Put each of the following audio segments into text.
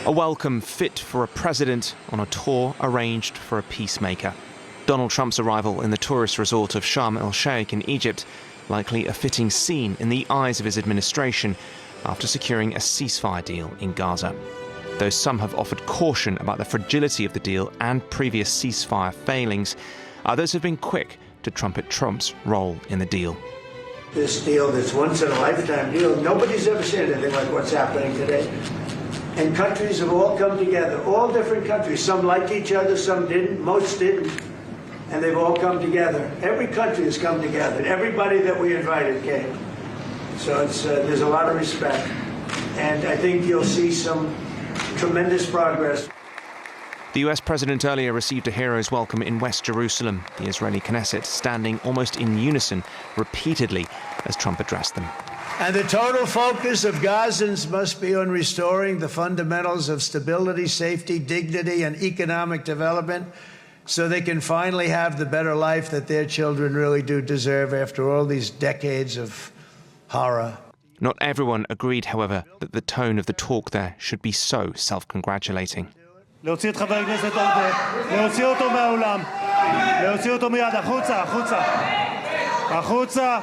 A welcome fit for a president on a tour arranged for a peacemaker. Donald Trump's arrival in the tourist resort of Sharm el-Sheikh in Egypt, likely a fitting scene in the eyes of his administration after securing a ceasefire deal in Gaza. Though some have offered caution about the fragility of the deal and previous ceasefire failings, others have been quick to trumpet Trump's role in the deal. This deal, this once-in-a-lifetime deal, nobody's ever seen anything like what's happening today. And countries have all come together, all different countries. Some liked each other, some didn't, most didn't. And they've all come together. Every country has come together. Everybody that we invited came. So there's a lot of respect. And I think you'll see some tremendous progress. The US president earlier received a hero's welcome in West Jerusalem, the Israeli Knesset standing almost in unison repeatedly as Trump addressed them. And the total focus of Gazans must be on restoring the fundamentals of stability, safety, dignity, and economic development so they can finally have the better life that their children really do deserve after all these decades of horror. Not everyone agreed, however, that the tone of the talk there should be so self-congratulating. להוציא את חבר הכנסת עודה, להוציא אותו מהאולם, להוציא אותו מיד, החוצה, החוצה, החוצה.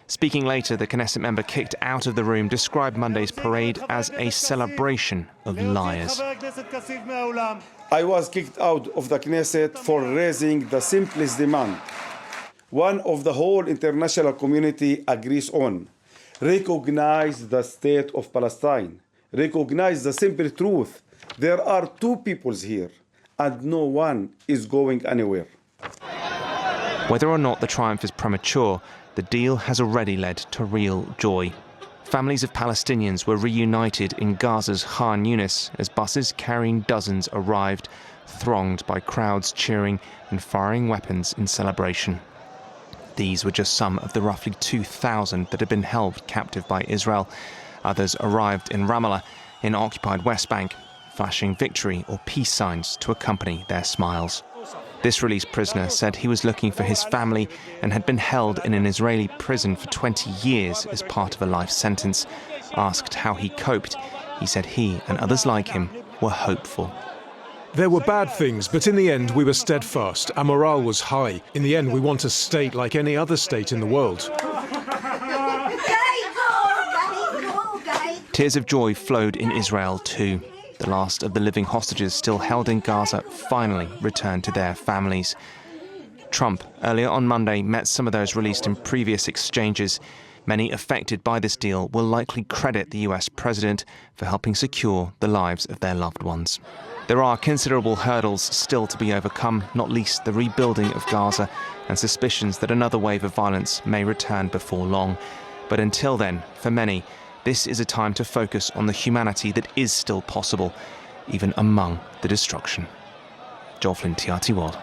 Speaking later, the Knesset member kicked out of the room described Monday's parade as a celebration of liars. I was kicked out of the Knesset for raising the simplest demand, one of the whole international community agrees on. Recognize the state of Palestine. Recognize the simple truth. There are two peoples here, and no one is going anywhere. Whether or not the triumph is premature, the deal has already led to real joy. Families of Palestinians were reunited in Gaza's Khan Yunis as buses carrying dozens arrived, thronged by crowds cheering and firing weapons in celebration. These were just some of the roughly 2,000 that had been held captive by Israel. Others arrived in Ramallah, in occupied West Bank, flashing victory or peace signs to accompany their smiles. This released prisoner said he was looking for his family and had been held in an Israeli prison for 20 years as part of a life sentence. Asked how he coped, he said he and others like him were hopeful. There were bad things, but in the end we were steadfast. Our morale was high. In the end we want a state like any other state in the world. Tears of joy flowed in Israel too. The last of the living hostages still held in Gaza finally returned to their families. Trump, earlier on Monday, met some of those released in previous exchanges. Many affected by this deal will likely credit the US president for helping secure the lives of their loved ones. There are considerable hurdles still to be overcome, not least the rebuilding of Gaza and suspicions that another wave of violence may return before long. But until then, for many, this is a time to focus on the humanity that is still possible, even among the destruction. Flynn, TRT World.